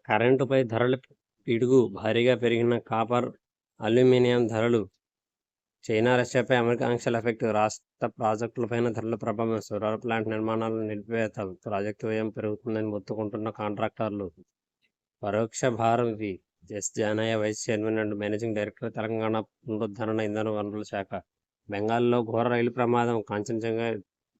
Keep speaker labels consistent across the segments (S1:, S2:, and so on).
S1: కరెంటుపై ధరల పిడుగు భారీగా పెరిగిన కాపర్, అల్యూమినియం ధరలు. చైనా, రష్యాపై అమెరికా ఆంక్షల ఎఫెక్ట్. రాష్ట్ర ప్రాజెక్టులపైన ధరల ప్రభావం. సోలార్ ప్లాంట్ నిర్మాణాల నిలిపివేత. ప్రాజెక్టు వ్యయం పెరుగుతుందని మొత్తుకుంటున్న కాంట్రాక్టర్లు. పరోక్ష భారం ఇది. S Janaiah, vice chairman and managing director, Telangana పునరుద్ధరణ ఇంధన వనరుల శాఖ. బెంగాల్లో ఘోర రైలు ప్రమాదం. కాంచన్జంగా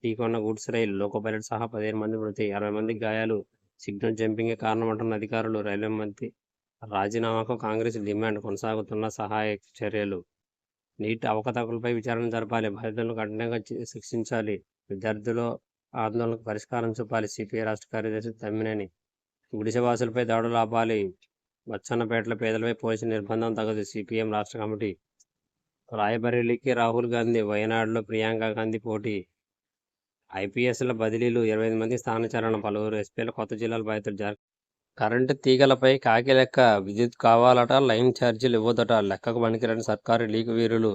S1: ఢీకొన్న గూడ్స్ రైలు. లోకో పైలట్ సహా 15 మంది మృతి, 60 మందికి గాయాలు. సిగ్నల్ జంపింగే కారణమంటున్న అధికారులు. రైల్వే మంత్రి రాజీనామాకు కాంగ్రెస్ డిమాండ్. కొనసాగుతున్న సహాయ చర్యలు. నీట్ అవకతవకలపై విచారణ జరపాలి. బాధితులను కఠినంగా శిక్షించాలి. విద్యార్థుల ఆందోళనకు పరిష్కారం చూపాలి. సిపిఐ రాష్ట్ర కార్యదర్శి తమ్మినేని. గుడిసెవాసులపై దాడులు ఆపాలి. బచ్చన్నపేటలో పేదలపై పోలీసు నిర్బంధం తగదు. సిపిఎం రాష్ట్ర కమిటీ. రాయబరేలీకి రాహుల్ గాంధీ, వయనాడులో ప్రియాంక గాంధీ పోటీ. ఐపీఎస్ల బదిలీలు. 25 మంది స్థానచలన. పలువురు ఎస్పీల కొత్త జిల్లాల బాధితులు. కరెంటు తీగలపై కాకి లెక్క. విద్యుత్ కావాలట, లైన్ ఛార్జీలు ఇవ్వదట. లెక్కకు పనికిరాని సర్కారు లీక్ వీరులు.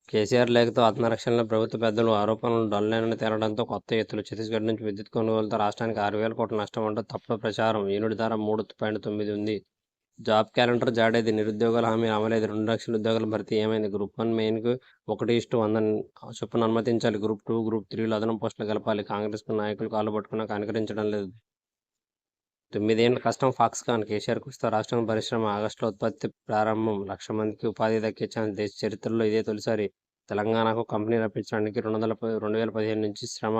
S1: కేసీఆర్ లేఖతో ఆత్మరక్షణలో ప్రభుత్వ పెద్దలు. ఆరోపణలు డొల్లేనని తేలడంతో కొత్త ఎత్తులు. ఛత్తీస్గఢ్ నుంచి విద్యుత్ కొనుగోలుతో రాష్ట్రానికి 6,000 కోట్ల నష్టం అంటూ తప్పుడు ప్రచారం. యూనిట్ ధర 3.9 ఉంది. జాబ్ క్యాలెండర్ జాడేది. నిరుద్యోగుల హామీ అమలేదు. 2 లక్షల ఉద్యోగాల భర్తీ ఏమైంది? గ్రూప్ 1 మెయిన్కు 1:100 చొప్పున అనుమతించాలి. గ్రూప్ 2, గ్రూప్ 3లో అదనపు పోస్టులు కలపాలి. కాంగ్రెస్కు నాయకులు కాళ్ళు పట్టుకున్నా కనికరించడం లేదు. 9 ఏళ్ల కష్టం ఫాక్స్కాన్. కేసీఆర్ కృషితో రాష్ట్రం పరిశ్రమ. ఆగస్టులో ఉత్పత్తి ప్రారంభం. 1,00,000 మందికి ఉపాధి దక్కే ఛాన్స్. దేశ చరిత్రలో ఇదే తొలిసారి. తెలంగాణకు కంపెనీ రప్పించడానికి 2015 నుంచి శ్రమ.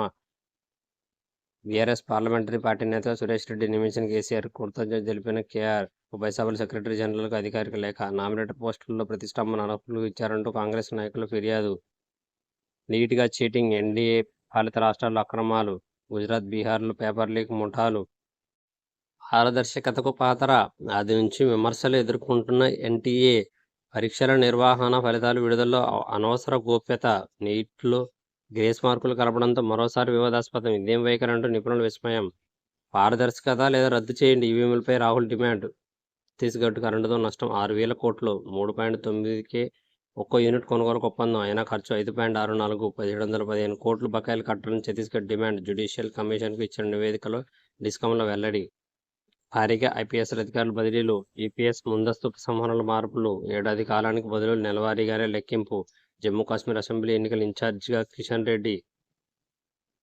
S1: బీఆర్ఎస్ పార్లమెంటరీ పార్టీ నేతగా సురేష్ రెడ్డి నియమించిన కేసీఆర్. కృతజ్ఞత తెలిపిన కేఆర్. ఉభయ సభల సెక్రటరీ జనరల్కు అధికారిక లేఖ. నామినేటెడ్ పోస్టుల్లో ప్రతిష్టంభన అర్హులు ఇచ్చారంటూ కాంగ్రెస్ నాయకుల ఫిర్యాదు. నీట్గా చీటింగ్. ఎన్డీఏ పాలిత రాష్ట్రాల్లో అక్రమాలు. గుజరాత్, బీహార్లో పేపర్ లీక్ ముఠాలు. పారదర్శకతకు పాతర. ఆది నుంచి విమర్శలు ఎదుర్కొంటున్న ఎన్టీఏ. పరీక్షల నిర్వహణ, ఫలితాలు విడుదలలో అనవసర గోప్యత. నీట్లో గ్రేస్ మార్కులు కలపడంతో మరోసారి వివాదాస్పదం. ఇదేం వైఖరి అంటూ నిపుణుల విస్మయం. పారదర్శకత లేదా రద్దు చేయండి ఈవీఎంలపై రాహుల్ డిమాండ్. ఛత్తీస్గఢ్ కరెంటుతో నష్టం 6,000 కోట్లు. 3.9కే ఒక్కో యూనిట్ కొనుగోలుకు ఒప్పందం. అయినా ఖర్చు 5.64. 1,715 కోట్లు బకాయిలు కట్టాలని ఛత్తీస్గఢ్ డిమాండ్. జ్యుడిషియల్ కమిషన్కు ఇచ్చిన నివేదికలో డిస్కంల వెల్లడి. భారీగా ఐపీఎస్ల అధికారుల బదిలీలు. ఈపీఎస్ ముందస్తు ఉపసంహరణల మార్పులు. ఏడాది కాలానికి బదులు నెలవారీగానే లెక్కింపు. జమ్మూ కాశ్మీర్ అసెంబ్లీ ఎన్నికల ఇన్ఛార్జిగా కిషన్ రెడ్డి.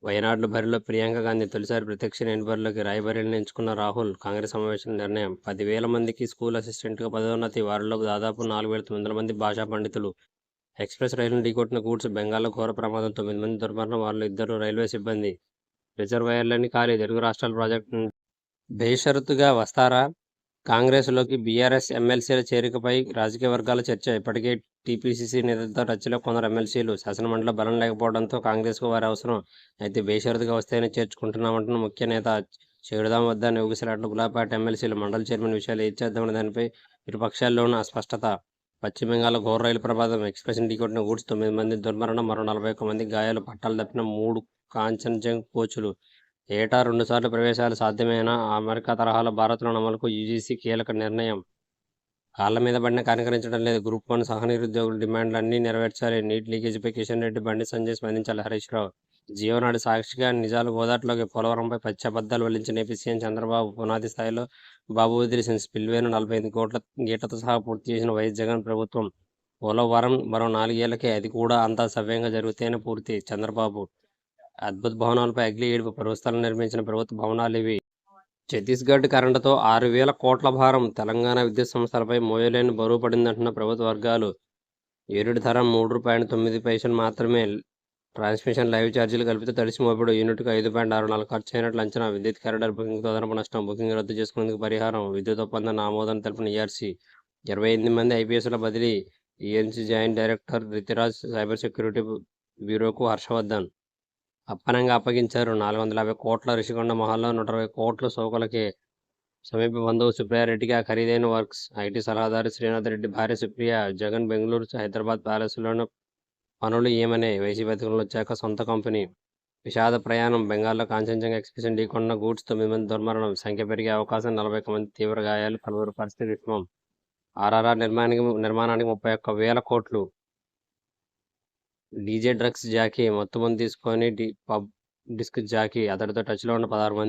S1: వయనాడులో బరిలో ప్రియాంక గాంధీ. తొలిసారి ప్రత్యక్ష బరిలోకి రాయబరేలీని ఎంచుకున్న రాహుల్. కాంగ్రెస్ సమావేశం నిర్ణయం. 10,000 మందికి స్కూల్ అసిస్టెంట్గా పదోన్నతి. వారిలో దాదాపు 4,900 మంది భాషా పండితులు. ఎక్స్ప్రెస్ రైలును ఢీకొట్టిన గూడ్స్. బెంగాల్లో ఘోర ప్రమాదం. 9 మంది దుర్మరణం. వారిలో 2 రైల్వే సిబ్బంది. రిజర్వాయర్లన్నీ ఖాళీ. తెలుగు రాష్ట్రాల ప్రాజెక్టు బేషరతుగా వస్తారా? కాంగ్రెస్లోకి బీఆర్ఎస్ ఎమ్మెల్సీల చేరికపై రాజకీయ వర్గాల చర్చ. ఇప్పటికే టీపీసీసీ నేతలతో టచ్లో కొందరు ఎమ్మెల్సీలు. శాసనమండలిలో బలం లేకపోవడంతో కాంగ్రెస్కు వారి అవసరం. అయితే బేషరతుగా వస్తేనే చేర్చుకుంటున్నామంటున్న ముఖ్య నేత. చేరుదాం వద్ద అని ఊగిసలాట్లు గులాపాటి ఎమ్మెల్సీలు. మండలి చైర్మన్ విషయాలు ఏది చేద్దామనే దానిపై ఇరు పక్షాల్లోనూ అస్పష్టత. పశ్చిమ బెంగాల్లో ఘోర రైలు ప్రమాదం. ఎక్స్ప్రెస్ని ఢీకొట్టిన గూడ్స్. 9 మంది దుర్మరణం. మరో 41 మందికి గాయాలు. పట్టాలు తప్పిన 3 కాంచన్జంగ్ కోచులు. ఏటా 2 సార్లు ప్రవేశాలు సాధ్యమేనా? అమెరికా తరహాలో భారత్లో అమలుకు యూజీసీ కీలక నిర్ణయం. కాళ్ల మీద పడినా కనికరించడం లేదు. గ్రూప్ 1 సహ నిరుద్యోగుల డిమాండ్లు అన్నీ నెరవేర్చాలి. నీట్ లీకేజీపై కిషన్ రెడ్డి, బండి సంజయ్ స్పందించాలి. హరీష్ రావు. జీవనాడి సాక్షిగా నిజాలు గోదాట్లోకి. పోలవరంపై పచ్చి అబద్ధాలు వల్లించిన ఏపీ సీఎం చంద్రబాబు. పునాది స్థాయిలో బాబు వదిలేసిన స్పిల్వేను 45 కోట్ల గీటతో సహా పూర్తి చేసిన వైఎస్ జగన్ ప్రభుత్వం. పోలవరం మరో 4 ఏళ్లకే. అది కూడా అంతా సవ్యంగా జరిగితేనే పూర్తి. చంద్రబాబు. అద్భుత భవనాలపై అగ్లి ఏడుపు. ప్రభుత్వాలు నిర్మించిన ప్రభుత్వ భవనాలు ఇవి. ఛత్తీస్గఢ్ కరెంటుతో 6,000 కోట్ల భారం. తెలంగాణ విద్యుత్ సంస్థలపై మోయలేని బరువు పడిందంటున్న ప్రభుత్వ వర్గాలు. యూనిట్ ధర 3.9 మాత్రమే. ట్రాన్స్మిషన్ లైవ్ ఛార్జీలు కలిపితే తడిసి మోపెడు. యూనిట్కు 5.64 ఖర్చు అయినట్లు అంచనా. విద్యుత్ కారిడార్ బుకింగ్తో అదనపు నష్టం. బుకింగ్ రద్దు చేసుకునేందుకు పరిహారం. విద్యుత్ ఒప్పందం ఆమోదం తెలిపిన ఈఆర్సీ. 28 మంది ఐపీఎస్ల బదిలీ. ENC joint director Ritiraj. Cyber security బ్యూరోకు హర్షవర్ధన్. అప్పనంగా అప్పగించారు. 450 కోట్ల రిషికొండ మహల్లో 120 కోట్లు సోకులకే. సమీప బంధువు సుప్రియారెడ్డికి ఆ ఖరీదైన వర్క్స్. ఐటీ సలహాదారు శ్రీనాథ్ రెడ్డి భార్య సుప్రియ. జగన్ బెంగళూరు, హైదరాబాద్ ప్యాలెస్లోని పనులు ఏమనే. వైసీపీ అధికారంలో వచ్చాక సొంత కంపెనీ. విషాద ప్రయాణం. బెంగాల్లో కాంచన్జంగా ఎక్స్ప్రెస్ ఢీకొన్న గూడ్స్. 9 మంది దుర్మరణం. సంఖ్య పెరిగే అవకాశం. 41 మంది తీవ్ర గాయాలు. పలువురు పరిస్థితి విషమం. ఆర్ఆర్ఆర్ నిర్మాణానికి 31,000 కోట్లు. DJ drugs Jackie. మత్తుమందు తీసుకొని పబ్ డిస్క్ జాకీ. అతడితో టచ్లో ఉన్న 16 మంది.